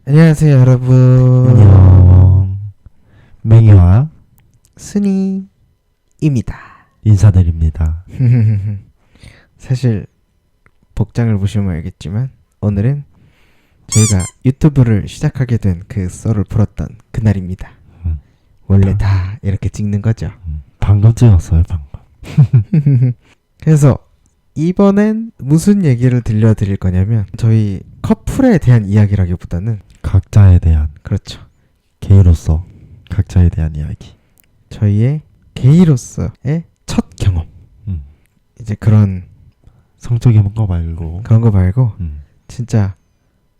안녕하세요 여러분. 안녕. 맹이와 순이입니다. 인사드립니다. 사실 복장을 보시면 알겠지만 오늘은 저희가 유튜브를 시작하게 된 그 썰을 풀었던 그날입니다. 음. 원래 다 이렇게 찍는 거죠. 방금 찍었어요, 방금. 그래서 이번엔 무슨 얘기를 들려드릴 거냐면 저희 커플에 대한 이야기라기보다는 각자에 대한, 그렇죠, 게이로서 각자에 대한 이야기. 저희의 게이로서의 첫 경험, 음. 이제 그런 성적인 거 말고. 그런 거 말고 음. 진짜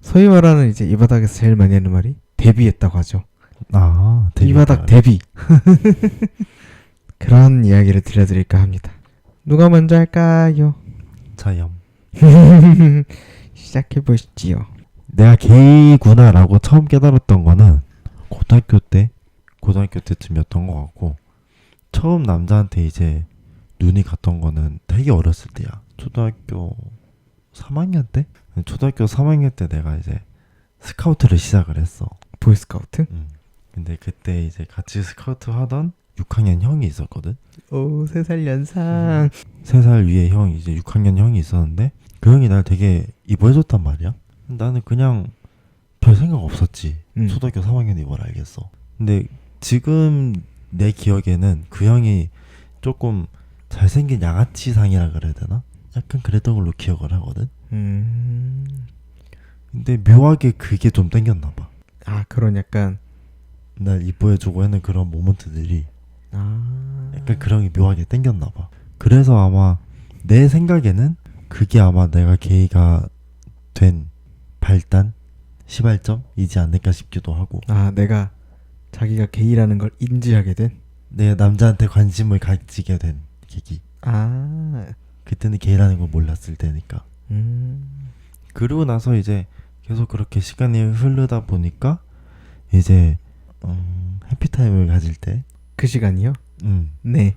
소위 말하는 이제 이 바닥에서 제일 많이 하는 말이 데뷔했다고 하죠. 아, 이 바닥 데뷔. 그런 이야기를 들려드릴까 합니다. 누가 먼저 할까요? 자염. 시작해 보시지요. 내가 게이구나라고 처음 깨달았던 거는 고등학교 때쯤이었던 것 같고, 처음 남자한테 이제 눈이 갔던 거는 되게 어렸을 때야. 초등학교 3학년 때? 초등학교 3학년 때 내가 이제 스카우트를 시작을 했어. 보이스카우트? 근데 그때 이제 같이 스카우트 하던 6학년 형이 있었거든. 오, 3살 연상. 3살 위에 형이 이제 6학년 형이 있었는데 그 형이 날 되게 이뻐해줬단 말이야. 나는 그냥 별 생각 없었지. 초등학교 3학년이 뭘 알겠어. 근데 지금 내 기억에는 그 형이 조금 잘생긴 양아치상이라 그래야 되나? 약간 그랬던 걸로 기억을 하거든. 근데 묘하게 그게 좀 땡겼나 봐. 아, 그런 약간 날 이뻐해주고 하는 그런 모먼트들이 아, 약간 그런 게 묘하게 땡겼나 봐. 그래서 아마 내 생각에는 그게 아마 내가 게이가 된 발단? 시발점이지 않을까 싶기도 하고, 아, 내가 자기가 게이라는 걸 인지하게 된. 내 남자한테 관심을 가지게 된 계기. 아, 그때는 게이라는 걸 몰랐을 때니까. 음, 그러고 나서 이제 계속 그렇게 시간이 흐르다 보니까 이제 해피타임을 가질 때, 그 시간이요? 음, 네.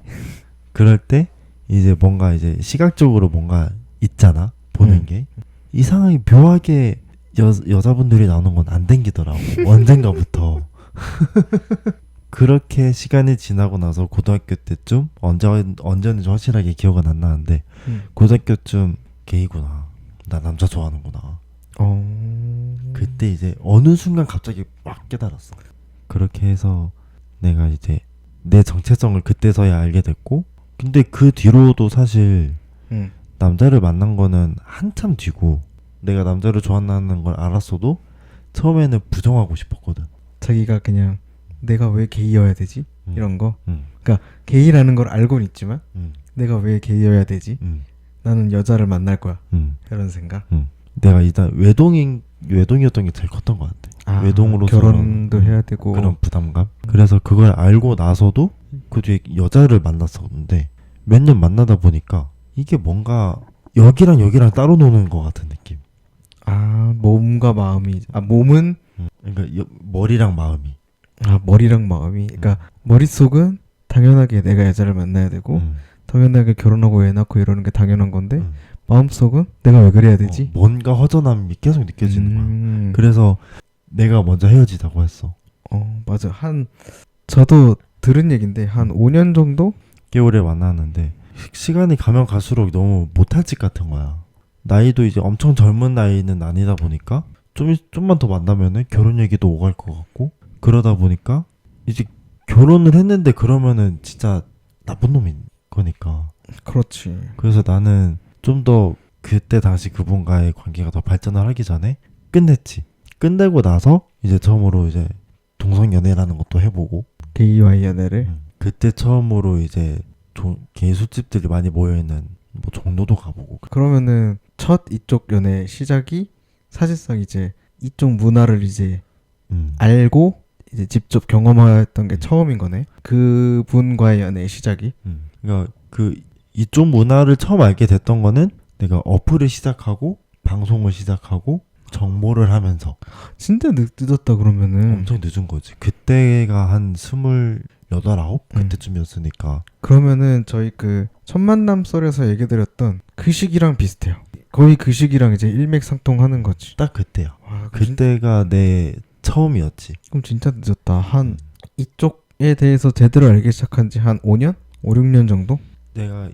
그럴 때 이제 뭔가 이제 시각적으로 뭔가 있잖아, 보는 게. 이상하게 묘하게 여자분들이 나오는 건 안 땡기더라고. 언젠가부터. 그렇게 시간이 지나고 나서 고등학교 때쯤, 언제였는지 확실하게 기억은 안 나는데 고등학교쯤 게이구나, 나 남자 좋아하는구나. 그때 이제 어느 순간 갑자기 막 깨달았어. 그렇게 해서 내가 이제 내 정체성을 그때서야 알게 됐고, 근데 그 뒤로도 사실 남자를 만난 거는 한참 뒤고, 내가 남자를 좋아한다는 걸 알았어도 처음에는 부정하고 싶었거든. 자기가 그냥 내가 왜 게이여야 되지? 이런 거. 음. 그러니까 게이라는 걸 알고는 있지만 음. 내가 왜 게이여야 되지? 음. 나는 여자를 만날 거야. 음. 이런 생각. 내가 일단 외동이었던 게 제일 컸던 것 같아. 아, 외동으로서 결혼도 해야 되고 그런 부담감. 그래서 그걸 알고 나서도 그 뒤에 여자를 만났었는데 몇 년 만나다 보니까 이게 뭔가 여기랑 여기랑 따로 노는 것 같은 느낌. 아, 몸과 마음이, 아, 몸은, 그러니까 머리랑 마음이. 아, 머리랑 마음이, 그러니까 머릿속은 당연하게 내가 여자를 만나야 되고 당연하게 결혼하고 애 낳고 이러는 게 당연한 건데 마음속은 내가 왜 그래야 되지? 뭔가 허전함이 계속 느껴지는 거야. 그래서 내가 먼저 헤어지자고 했어. 맞아. 저도 들은 얘긴데 한 5년 정도? 꽤 오래 만났는데 시간이 가면 갈수록 너무 못할 짓 같은 거야. 나이도 이제 엄청 젊은 나이는 아니다 보니까 좀만 더 만나면은 결혼 얘기도 오갈 것 같고, 그러다 보니까 이제 결혼을 했는데 그러면은 진짜 나쁜 놈인 거니까. 그렇지. 그래서 나는 좀 더 그때 당시 그분과의 관계가 더 발전을 하기 전에 끝냈지. 끝내고 나서 이제 처음으로 이제 동성연애라는 것도 해보고, 게이와의 연애를. 그때 처음으로 이제 게이 술집들이 많이 모여있는 뭐 종로도 가보고. 그러면은 첫 이쪽 연애 시작이 사실상 이제 이쪽 문화를 이제 알고 이제 직접 경험했던 게 처음인 거네. 그분과의 연애 시작이. 그러니까 이쪽 문화를 처음 알게 됐던 거는 내가 어플을 시작하고 방송을 시작하고 정모를 하면서. 진짜 늦었다 그러면은. 엄청 늦은 거지. 그때가 한 28, 9 그때쯤이었으니까. 그러면은 저희 그 첫 만남 썰에서 얘기드렸던 그 시기랑 비슷해요. 거의 그 시기랑 이제 일맥상통하는 거지. 딱 그때야. 와, 그때가 내 처음이었지. 그럼 진짜 늦었다. 한 이쪽에 대해서 제대로 알기 시작한 지 한 5년? 5, 6년 정도? 내가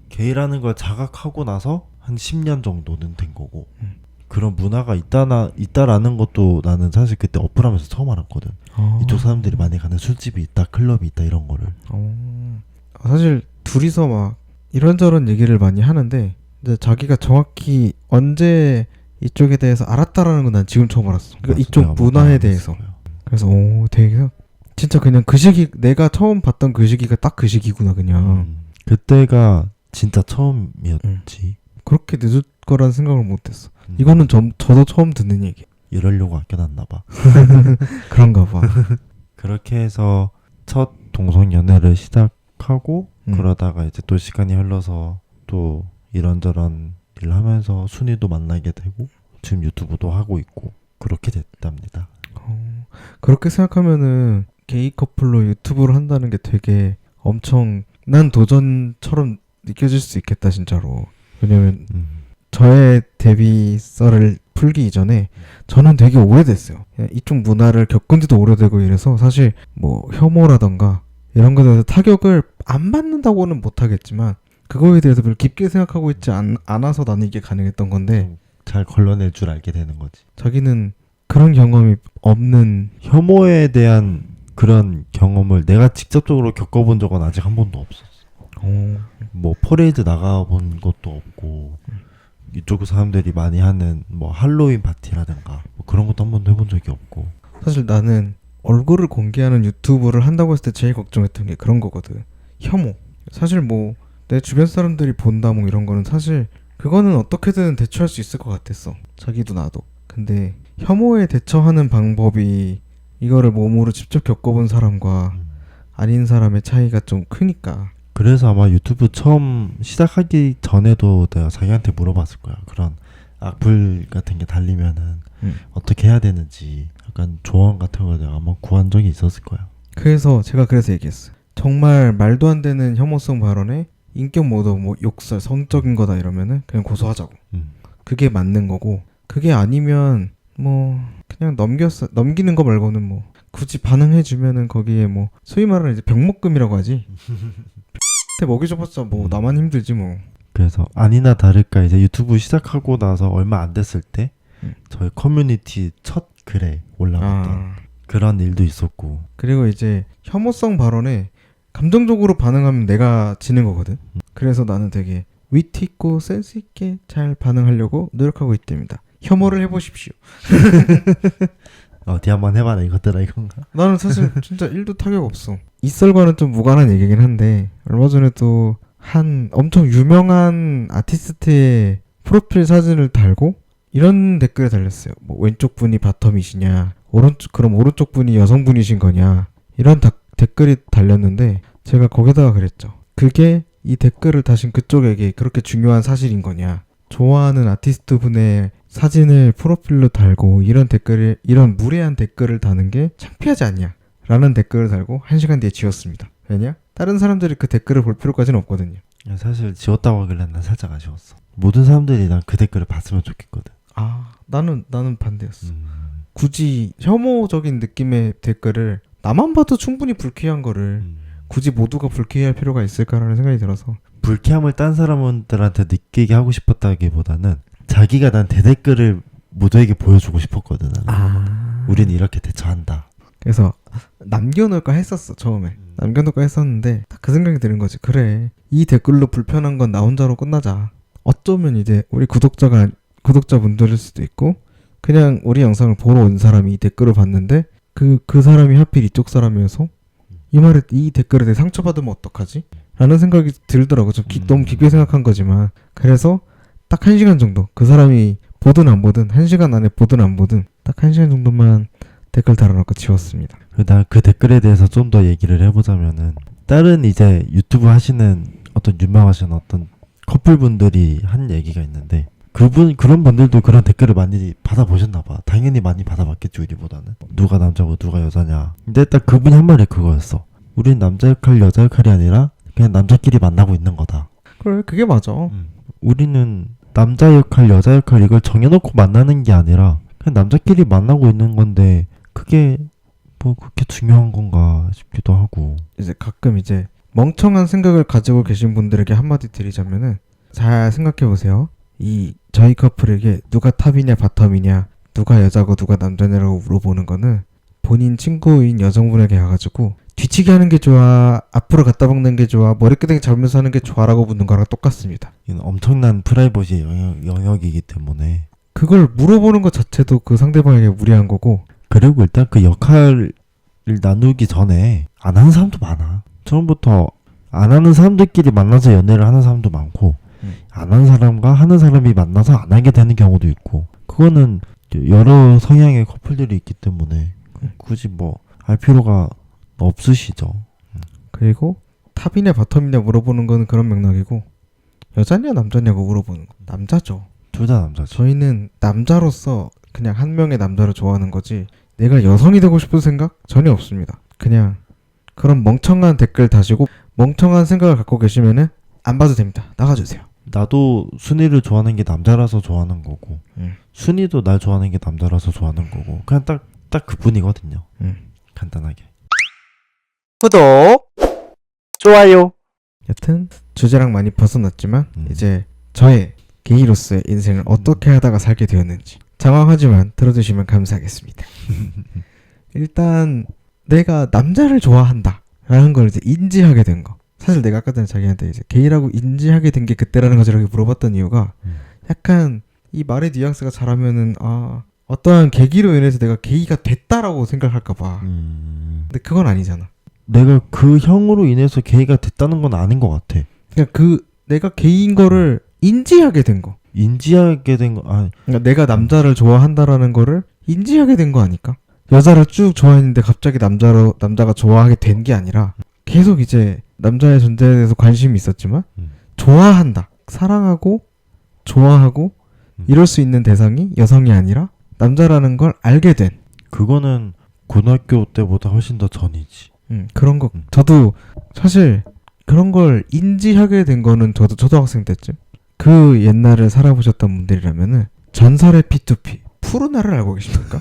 게이라는 걸 자각하고 나서 한 10년 정도는 된 거고 그런 문화가 있다라는 것도 나는 사실 그때 어플하면서 처음 알았거든. 이쪽 사람들이 많이 가는 술집이 있다, 클럽이 있다 이런 거를. 사실 둘이서 막 이런저런 얘기를 많이 하는데 근데 자기가 정확히 언제 이쪽에 대해서 알았다라는 건 난 지금 처음 알았어. 그러니까 이쪽 문화에 대해서. 그래서 되게 진짜 그냥 그 시기 내가 처음 봤던 그 시기가 딱 그 시기구나 그냥. 그때가 진짜 처음이었지. 그렇게 늦을 거란 생각을 못했어. 이거는 저도 처음 듣는 얘기. 이러려고 아껴놨나 봐. 그런가 봐. 그렇게 해서 첫 동성 연애를 시작하고 그러다가 이제 또 시간이 흘러서 또 이런저런 일을 하면서 순이도 만나게 되고 지금 유튜브도 하고 있고 그렇게 됐답니다. 그렇게 생각하면은 게이 커플로 유튜브를 한다는 게 되게 엄청난 도전처럼 느껴질 수 있겠다 진짜로. 왜냐면 저의 데뷔 썰을 풀기 이전에 저는 되게 오래됐어요. 이쪽 문화를 겪은 지도 오래되고 이래서 사실 뭐 혐오라던가 이런 거에 대해서 타격을 안 받는다고는 못하겠지만 그거에 대해서 별로 깊게 생각하고 있지 않아서 나는 이게 가능했던 건데 잘 걸러낼 줄 알게 되는 거지. 자기는 그런 경험이 없는 혐오에 대한 그런 경험을 내가 직접적으로 겪어본 적은 아직 한 번도 없었어. 뭐 퍼레이드 나가본 것도 없고 이쪽 사람들이 많이 하는 뭐 할로윈 파티라든가 뭐 그런 것도 한 번도 해본 적이 없고. 사실 나는 얼굴을 공개하는 유튜브를 한다고 했을 때 제일 걱정했던 게 그런 거거든. 혐오. 사실 뭐 내 주변 사람들이 본다 뭐 이런 거는 사실 그거는 어떻게든 대처할 수 있을 것 같았어. 자기도 나도. 근데 혐오에 대처하는 방법이 이거를 몸으로 직접 겪어본 사람과 아닌 사람의 차이가 좀 크니까. 그래서 아마 유튜브 처음 시작하기 전에도 내가 자기한테 물어봤을 거야. 그런 악플 같은 게 달리면은 어떻게 해야 되는지 약간 조언 같은 거 내가 아마 구한 적이 있었을 거야. 그래서 제가 얘기했어. 정말 말도 안 되는 혐오성 발언에 인격 모독, 뭐 욕설, 성적인 거다 이러면은 그냥 고소하자고. 그게 맞는 거고 그게 아니면 뭐 그냥 넘기는 거 말고는 뭐 굳이 반응해주면은 거기에 뭐 소위 말하는 이제 병목금이라고 하지. 먹여줘봤자 뭐 나만 힘들지 뭐. 그래서 아니나 다를까 이제 유튜브 시작하고 나서 얼마 안 됐을 때 저희 커뮤니티 첫 글에 올라왔던 그런 일도 있었고. 그리고 이제 혐오성 발언에 감정적으로 반응하면 내가 지는 거거든. 그래서 나는 되게 위트 있고 센스 있게 잘 반응하려고 노력하고 있답니다. 혐오를 해보십시오. 어디 한번 해봐라 이것들아 이건가? 나는 사실 진짜 1도 타격 없어. 이 썰과는 좀 무관한 얘기긴 한데 얼마 전에 또 한 엄청 유명한 아티스트의 프로필 사진을 달고 이런 댓글에 달렸어요. 뭐 왼쪽 분이 바텀이시냐, 그럼 오른쪽 분이 여성분이신 거냐, 이런 댓글이 달렸는데 제가 거기다가 그랬죠. 그게 이 댓글을 다신 그쪽에게 그렇게 중요한 사실인 거냐, 좋아하는 아티스트 분의 사진을 프로필로 달고 이런 무례한 댓글을 다는 게 창피하지 않냐 라는 댓글을 달고 1시간 뒤에 지웠습니다. 왜냐? 다른 사람들이 그 댓글을 볼 필요까지는 없거든요. 사실 지웠다고 하길래 난 살짝 아쉬웠어. 모든 사람들이 난 그 댓글을 봤으면 좋겠거든. 나는 반대였어. 굳이 혐오적인 느낌의 댓글을 나만 봐도 충분히 불쾌한 거를 굳이 모두가 불쾌해할 필요가 있을까라는 생각이 들어서. 불쾌함을 딴 사람들한테 느끼게 하고 싶었다기보다는 자기가 난 대댓글을 모두에게 보여주고 싶었거든. 우린 이렇게 대처한다. 그래서 남겨놓을까 했었어. 처음에 남겨놓을까 했었는데 딱 그 생각이 드는 거지. 그래, 이 댓글로 불편한 건 나 혼자로 끝나자. 어쩌면 이제 우리 구독자분들일 수도 있고 그냥 우리 영상을 보러 온 사람이 이 댓글을 봤는데 그 사람이 하필 이쪽 사람이어서 이 댓글에 대해 상처받으면 어떡하지? 라는 생각이 들더라고. 좀 너무 깊게 생각한 거지만. 그래서 딱 1시간 정도, 그 사람이 보든 안 보든 1시간 안에 보든 안 보든 딱 1시간 정도만 댓글 달아놓고 지웠습니다. 나 그 댓글에 대해서 좀 더 얘기를 해보자면은 다른 이제 유튜브 하시는 어떤 유명하신 어떤 커플분들이 한 얘기가 있는데 그런 분들도 그런 댓글을 많이 받아보셨나봐. 당연히 많이 받아봤겠죠. 우리보다는 누가 남자고 누가 여자냐. 근데 딱 그분이 한 말이 그거였어. 우린 남자 역할 여자 역할이 아니라 그냥 남자끼리 만나고 있는 거다. 그래, 그게 맞아. 우리는 남자 역할 여자 역할 이걸 정해놓고 만나는 게 아니라 그냥 남자끼리 만나고 있는 건데 그게 뭐 그렇게 중요한 건가 싶기도 하고. 이제 가끔 이제 멍청한 생각을 가지고 계신 분들에게 한마디 드리자면은, 잘 생각해 보세요. 저희 커플에게 누가 탑이냐 바텀이냐, 누가 여자고 누가 남자냐라고 물어보는 거는 본인 친구인 여성분에게 가가지고 뒤치기 하는 게 좋아, 앞으로 갖다 박는 게 좋아, 머리끄댕이 잡으면서 하는 게 좋아라고 묻는 거랑 똑같습니다. 이건 엄청난 프라이버시 영역이기 때문에 그걸 물어보는 것 자체도 그 상대방에게 무리한 거고. 그리고 일단 그 역할을 나누기 전에 안 하는 사람도 많아. 처음부터 안 하는 사람들끼리 만나서 연애를 하는 사람도 많고 안 하는 사람과 하는 사람이 만나서 안 하게 되는 경우도 있고, 그거는 여러 성향의 커플들이 있기 때문에 굳이 뭐 알 필요가 없으시죠. 그리고 탑이냐 바텀이냐 물어보는 거는 그런 맥락이고, 여자냐 남자냐고 물어보는 거 남자죠. 둘 다 남자죠. 저희는 남자로서 그냥 한 명의 남자를 좋아하는 거지 내가 여성이 되고 싶은 생각 전혀 없습니다. 그냥 그런 멍청한 댓글 다시고 멍청한 생각을 갖고 계시면은 안 봐도 됩니다. 나가주세요. 나도 순이를 좋아하는 게 남자라서 좋아하는 거고, 순이도 날 좋아하는 게 남자라서 좋아하는 거고, 그냥 딱 그뿐이거든요. 간단하게. 구독, 좋아요. 여튼 주제랑 많이 벗어났지만 이제 저의 게이로서의 인생을 어떻게 하다가 살게 되었는지 장황하지만 들어주시면 감사하겠습니다. 일단 내가 남자를 좋아한다 라는 걸 이제 인지하게 된 거. 사실 내가 아까 전에 자기한테 이제 게이라고 인지하게 된 게 그때라는 거지 이렇게 물어봤던 이유가 약간 이 말의 뉘앙스가 잘하면은 어떠한 계기로 인해서 내가 게이가 됐다라고 생각할까봐. 근데 그건 아니잖아. 내가 그 형으로 인해서 게이가 됐다는 건 아닌 것 같아. 그러니까 내가 게이인 거를 인지하게 된 거. 인지하게 된 거, 그러니까 내가 남자를 좋아한다라는 거를 인지하게 된 거 아닐까? 여자를 쭉 좋아했는데 갑자기 남자가 좋아하게 된 게 아니라 계속 이제 남자의 존재에 대해서 관심이 있었지만 좋아한다, 사랑하고 좋아하고 이럴 수 있는 대상이 여성이 아니라 남자라는 걸 알게 된. 그거는 고등학교 때보다 훨씬 더 전이지. 그런 거. 저도 사실 그런 걸 인지하게 된 거는 저도 초등학생 때쯤. 그 옛날을 살아보셨던 분들이라면은 전설의 P2P 푸르나를 알고 계십니까?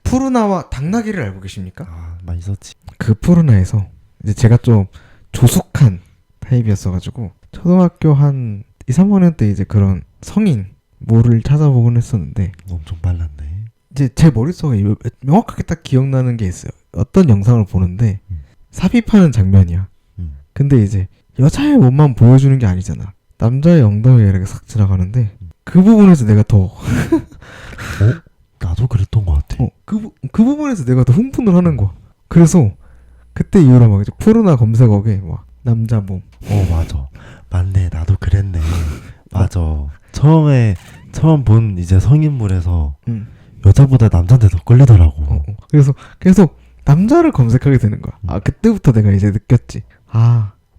푸르나와 당나귀를 알고 계십니까? 많이 썼지. 그 푸르나에서 이제 제가 좀 조숙한 타입이었어가지고 초등학교 한 2, 3학년 때 이제 그런 성인 뭐를 찾아보곤 했었는데, 엄청 빨랐네. 이제 제 머릿속에 명확하게 딱 기억나는 게 있어요. 어떤 영상을 보는데 삽입하는 장면이야. 근데 이제 여자의 몸만 보여주는 게 아니잖아. 남자의 엉덩이가 이렇게 싹 지나가는데 그 부분에서 내가 더 나도 그랬던 것 같아. 그 부분에서 내가 더 흥분을 하는 거야. 그래서 그때 이후로 막 이제 푸르나 검색어에 막 남자 몸. 맞아. 맞네. 나도 그랬네. 맞아. 처음 본 이제 성인물에서 여자보다 남자한테 더 끌리더라고. 그래서 계속 남자를 검색하게 되는 거야. 그때부터 내가 이제 느꼈지.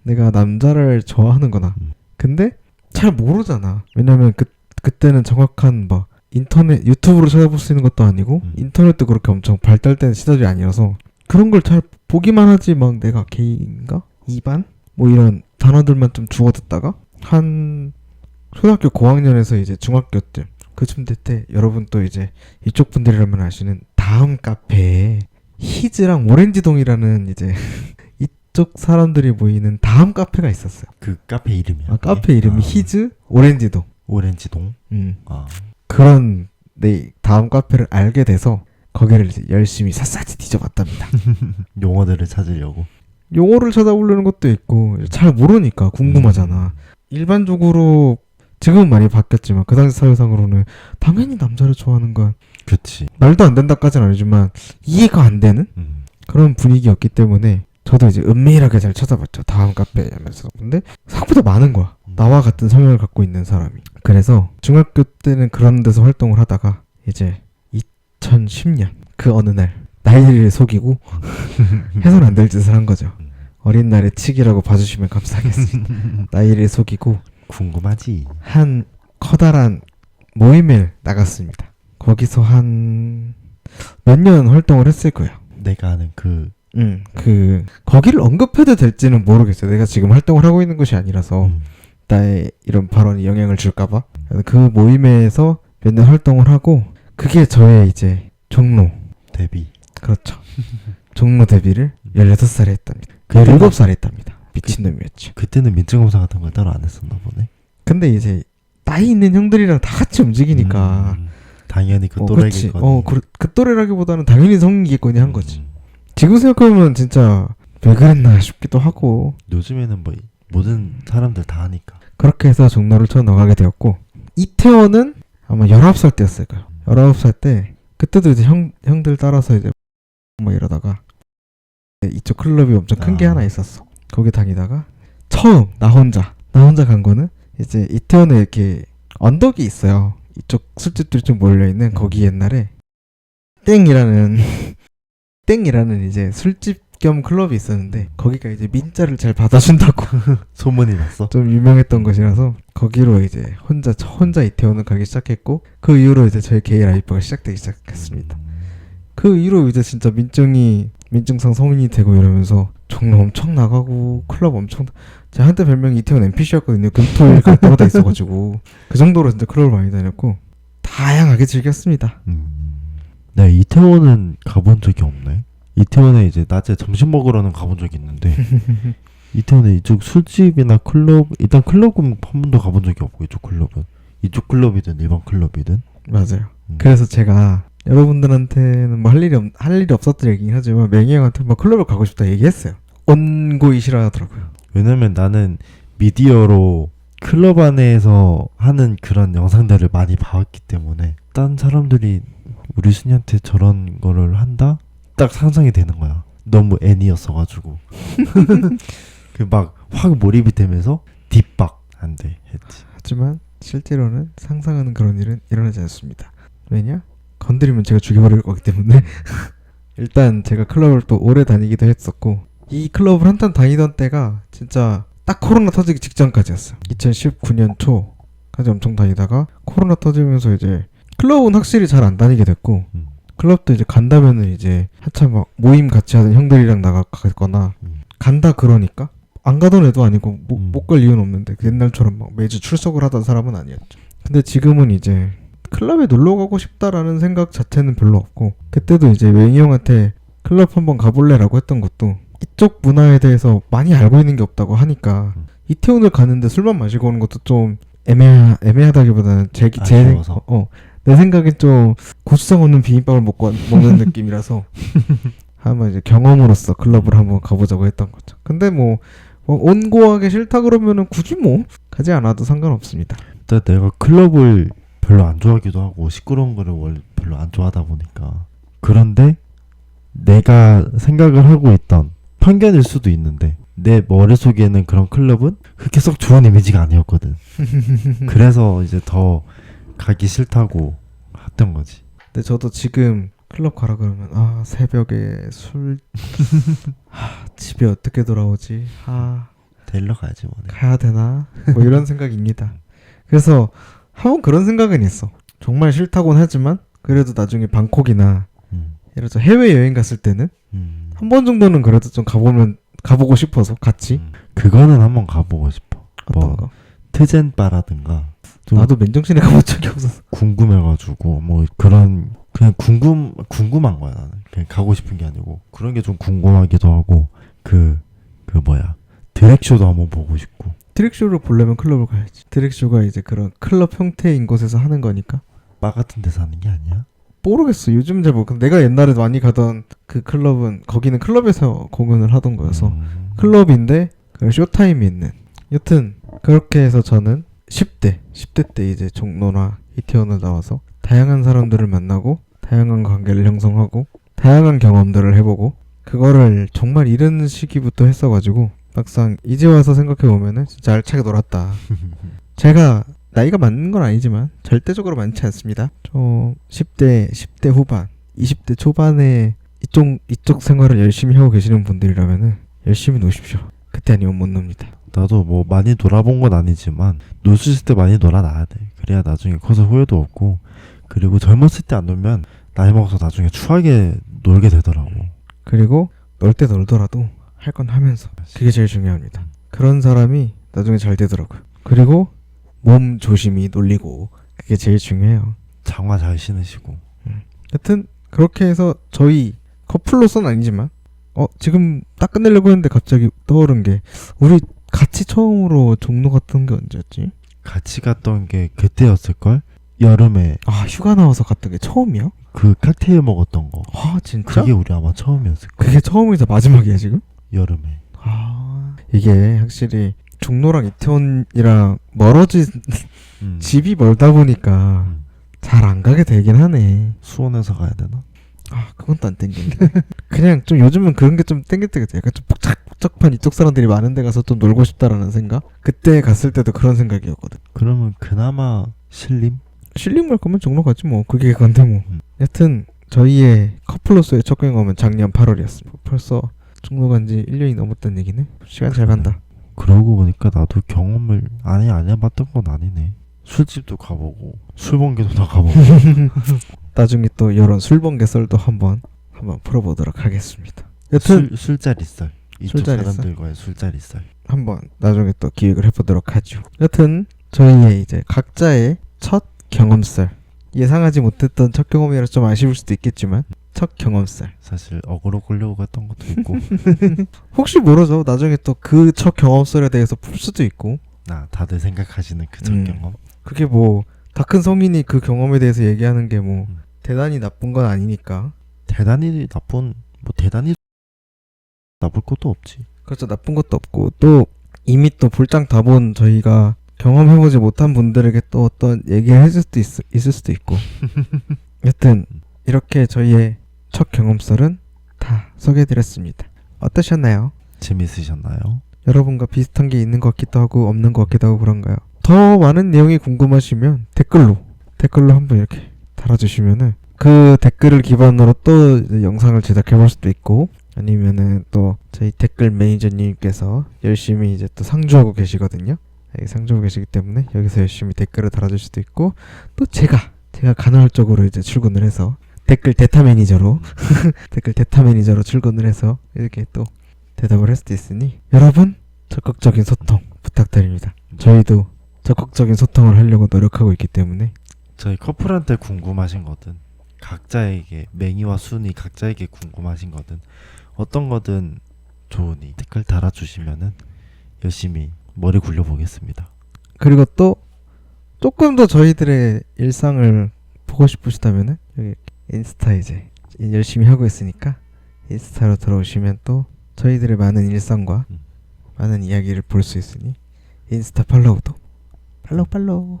내가 남자를 좋아하는구나. 근데 잘 모르잖아. 왜냐면 그때는 정확한 막 인터넷 유튜브로 찾아볼 수 있는 것도 아니고 인터넷도 그렇게 엄청 발달된 시절이 아니라서 그런 걸 잘 보기만 하지, 막 내가 게이인가? 이반? 뭐 이런 단어들만 좀 주워 듣다가 한 초등학교 고학년에서 이제 중학교 때 그쯤 될 때 여러분 또 이제 이쪽 분들이라면 아시는 다음 카페에 히즈랑 오렌지동이라는 이제 이쪽 사람들이 모이는 다음 카페가 있었어요. 그 카페 이름이야? 카페 이름이 히즈 오렌지동. 오렌지동? 그런 다음 카페를 알게 돼서 거기를 이제 열심히 샅샅이 뒤져봤답니다. 용어들을 찾으려고. 용어를 찾아보려는 것도 있고 잘 모르니까 궁금하잖아. 일반적으로 지금은 많이 바뀌었지만 그 당시 사회상으로는 당연히 남자를 좋아하는 건 그치. 말도 안 된다까지는 아니지만 이해가 안 되는 그런 분위기였기 때문에 저도 이제 은밀하게 잘 찾아봤죠. 다음 카페 하면서. 근데 생각보다 많은 거야. 나와 같은 성향을 갖고 있는 사람이. 그래서 중학교 때는 그런 데서 활동을 하다가 이제 2010년 그 어느 날 나이를 속이고 해서는 안 될 짓을 한 거죠. 어린 날의 칙이라고 봐주시면 감사하겠습니다. 나이를 속이고 궁금하지. 한 커다란 모임을 나갔습니다. 거기서 한 몇 년 활동을 했을 거예요. 내가 아는 거기를 언급해도 될지는 모르겠어요. 내가 지금 활동을 하고 있는 것이 아니라서 나의 이런 발언이 영향을 줄까봐. 그 모임에서 몇 년 활동을 하고 그게 저의 이제 종로 데뷔. 그렇죠. 종로 데뷔를 16살에 했답니다. 17살에 했답니다. 미친놈이었죠. 그때는 민증검사 같은 걸 따로 안 했었나 보네. 근데 이제 나이 있는 형들이랑 다 같이 움직이니까 당연히 그 또래겠거니. 그 또래라기보다는 당연히 성인이겠거니 한 거지. 지금 생각해보면 진짜 왜 그랬나 싶기도 하고. 요즘에는 뭐 모든 사람들 다 하니까. 그렇게 해서 종로를 처음 나가게 되었고, 이태원은 아마 19살 때였을 거예요. 19살 때 그때도 이제 형들 따라서 이제 뭐 이러다가 이쪽 클럽이 엄청 큰 게 하나 있었어. 거기 다니다가 처음 나 혼자 간 거는 이제 이태원에 이렇게 언덕이 있어요. 이쪽 술집들이 좀 몰려있는 거기 옛날에 땡이라는 이제 술집 겸 클럽이 있었는데 거기가 이제 민자를 잘 받아준다고 소문이 났어. 좀 유명했던 곳이라서 거기로 이제 혼자 이태원을 가기 시작했고, 그 이후로 이제 저의 게이 라이프가 시작되기 시작했습니다. 그 이후로 이제 진짜 민증상 성인이 되고 이러면서 종로 엄청 나가고 클럽 엄청. 제가 한때 별명이 이태원 NPC였거든요. 금토일 갈 때마다 있어가지고 그 정도로 진짜 클럽을 많이 다녔고 다양하게 즐겼습니다. 나 이태원은 가본 적이 없네. 이태원에 이제 낮에 점심 먹으러는 가본 적이 있는데 이태원에 이쪽 술집이나 클럽, 일단 클럽은 한 번도 가본 적이 없고, 이쪽 클럽이든 일반 클럽이든. 맞아요. 그래서 제가 여러분들한테는 뭐 할 일이 없었던 얘기긴 하지만 맹이 형한테 뭐 클럽을 가고 싶다 얘기했어요. 온고이 싫어하더라고요. 왜냐면 나는 미디어로 클럽 안에서 하는 그런 영상들을 많이 봐왔기 때문에 딴 사람들이 우리 순이한테 저런 거를 한다? 딱 상상이 되는 거야. 너무 애니였어가지고 그 막 확 몰입이 되면서 뒷박 안 돼 했지. 하지만 실제로는 상상하는 그런 일은 일어나지 않습니다. 왜냐? 건드리면 제가 죽여버릴 거기 때문에. 일단 제가 클럽을 또 오래 다니기도 했었고, 이 클럽을 한참 다니던 때가 진짜 딱 코로나 터지기 직전까지였어요. 2019년 초까지 엄청 다니다가 코로나 터지면서 이제 클럽은 확실히 잘 안 다니게 됐고, 클럽도 이제 간다면은 이제 한참 막 모임 같이 하던 형들이랑 나가거나 간다 그러니까 안 가던 애도 아니고 못 갈 이유는 없는데 옛날처럼 막 매주 출석을 하던 사람은 아니었죠. 근데 지금은 이제 클럽에 놀러 가고 싶다라는 생각 자체는 별로 없고, 그때도 이제 맹이 형한테 클럽 한번 가볼래라고 했던 것도 이쪽 문화에 대해서 많이 알고 있는 게 없다고 하니까 이태원을 가는데 술만 마시고 오는 것도 좀 애매하다기보다는 내 생각엔 좀 고추장 없는 비빔밥을 먹는 느낌이라서 한번 이제 경험으로서 클럽을 한번 가보자고 했던 거죠. 근데 뭐 온고하게 싫다 그러면은 굳이 뭐 가지 않아도 상관없습니다. 일단 내가 클럽을 별로 안 좋아하기도 하고 시끄러운 거를 원래 별로 안 좋아하다 보니까. 그런데 내가 생각을 하고 있던 편견일 수도 있는데 내 머릿속에는 그런 클럽은 그렇게 썩 좋은 이미지가 아니었거든. 그래서 이제 더 가기 싫다고 했던 거지. 근데 저도 지금 클럽 가라 그러면 새벽에 술 집에 어떻게 돌아오지? 데리러 가야지 뭐. 가야 되나? 뭐 이런 생각입니다. 그래서 한번 그런 생각은 있어. 정말 싫다고는 하지만 그래도 나중에 방콕이나 예를 들어 해외여행 갔을 때는 한 번 정도는 그래도 좀 가보고 싶어서 같이. 그거는 한번 가보고 싶어. 어떤 거? 트젠바라든가. 나도 맨정신에 가본 적이 없어서 궁금해가지고 뭐 그런 그냥 궁금한 거야. 나는 그냥 가고 싶은 게 아니고 그런 게 좀 궁금하기도 하고 드랙쇼도 한번 보고 싶고. 드랙쇼를 보려면 클럽을 가야지. 드랙쇼가 이제 그런 클럽 형태인 곳에서 하는 거니까. 바 같은 데서 하는 게 아니야? 모르겠어. 요즘 잘 모르겠어. 내가 옛날에 많이 가던 그 클럽은 거기는 클럽에서 공연을 하던 거여서 클럽인데 쇼타임이 있는. 여튼 그렇게 해서 저는 10대 때 이제 종로나 이태원을 나와서 다양한 사람들을 만나고 다양한 관계를 형성하고 다양한 경험들을 해보고, 그거를 정말 이른 시기부터 했어가지고 막상 이제 와서 생각해보면은 진짜 알차게 놀았다. 제가 나이가 많은 건 아니지만 절대적으로 많지 않습니다. 저 10대 후반 20대 초반에 이쪽 생활을 열심히 하고 계시는 분들이라면은 열심히 노십시오. 그때 아니면 못 놉니다. 나도 뭐 많이 놀아본 건 아니지만 놀 수 있을 때 많이 놀아놔야 돼. 그래야 나중에 커서 후회도 없고, 그리고 젊었을 때 안 놀면 나이 먹어서 나중에 추하게 놀게 되더라고. 그리고 놀 때 놀더라도 할 건 하면서. 그게 제일 중요합니다. 그런 사람이 나중에 잘 되더라고요. 그리고 몸 조심히 놀리고, 그게 제일 중요해요. 장화 잘 신으시고. 여튼 그렇게 해서 저희 커플로서는 아니지만 지금 딱 끝내려고 했는데 갑자기 떠오른 게 우리 같이 처음으로 종로 갔던 게 언제였지? 같이 갔던 게 그때였을걸? 여름에 휴가 나와서 갔던 게 처음이야? 그 칵테일 먹었던 거. 진짜? 그게 우리 아마 처음이었을걸? 그게 처음이자 마지막이야 지금? 여름에. 이게 확실히 종로랑 이태원이랑 멀어진 집이 멀다 보니까 잘 안 가게 되긴 하네. 수원에서 가야 되나? 그건 또 안 땡기네. 그냥 좀 요즘은 그런 게 좀 땡길 때가 있어. 약간 좀 복잡한 이쪽 사람들이 많은 데 가서 좀 놀고 싶다라는 생각? 그때 갔을 때도 그런 생각이었거든. 그러면 그나마 신림 갈 거면 종로 가지 뭐. 그게 그건데 뭐. 여튼 저희의 커플로서의 첫 경험은 작년 8월이었습니다. 벌써 종로 간 지 1년이 넘었다는 얘기네. 시간 잘 간다. 그러고 보니까 나도 경험을 안 해봤던 건 아니네. 술집도 가보고 술번개도 다 가보고. 나중에 또 이런 술번개 썰도 한번 풀어보도록 하겠습니다. 여튼 술자리 썰. 이쪽 술자리 썰? 사람들과의 술자리 썰. 한번 나중에 또 기획을 해보도록 하죠. 여튼 저희의 이제 각자의 첫 경험썰, 예상하지 못했던 첫 경험이라 좀 아쉬울 수도 있겠지만 첫 경험썰. 사실 어그로 끌려고 했던 것도 있고. 혹시 모르죠. 나중에 또 그 첫 경험썰에 대해서 풀 수도 있고. 다들 생각하시는 그 첫 경험. 그게 뭐 다 큰 성인이 그 경험에 대해서 얘기하는 게 뭐 대단히 나쁜 건 아니니까. 대단히 나쁠 것도 없지. 그렇죠. 나쁜 것도 없고 또 이미 또 볼장 다 본 저희가 경험해보지 못한 분들에게 또 어떤 얘기를 해줄 수도 있을 수도 있고. 여튼 이렇게 저희의 첫 경험설은 다 소개해드렸습니다. 어떠셨나요? 재밌으셨나요? 여러분과 비슷한 게 있는 것 같기도 하고 없는 것 같기도 하고 그런가요? 더 많은 내용이 궁금하시면 댓글로 한번 이렇게 달아주시면은 그 댓글을 기반으로 또 이제 영상을 제작해볼 수도 있고, 아니면은 또 저희 댓글 매니저님께서 열심히 이제 또 상주하고 계시거든요. 상주하고 계시기 때문에 여기서 열심히 댓글을 달아줄 수도 있고, 또 제가 간헐적으로 이제 출근을 해서 댓글 데이터 매니저로 출근을 해서 이렇게 또 대답을 할 수도 있으니 여러분 적극적인 소통 부탁드립니다. 저희도 적극적인 소통을 하려고 노력하고 있기 때문에 저희 커플한테 궁금하신 거든, 각자에게 맹이와 순이 각자에게 궁금하신 거든, 어떤 거든 좋으니 댓글 달아주시면은 열심히 머리 굴려보겠습니다. 그리고 또 조금 더 저희들의 일상을 보고 싶으시다면은 여기 인스타 이제 열심히 하고 있으니까 인스타로 들어오시면 또 저희들의 많은 일상과 많은 이야기를 볼 수 있으니 인스타 팔로우도 팔로우.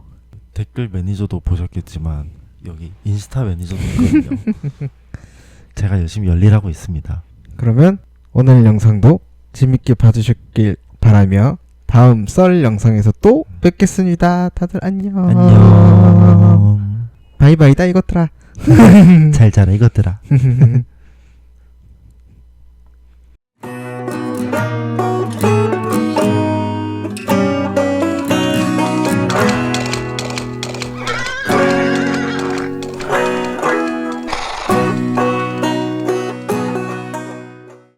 댓글 매니저도 보셨겠지만 여기 인스타 매니저도 있거든요. 제가 열심히 열일하고 있습니다. 그러면 오늘 영상도 재밌게 봐주셨길 바라며 다음 썰 영상에서 또 뵙겠습니다. 다들 안녕. 바이바이다 이것들아. 잘 자라 이것들아.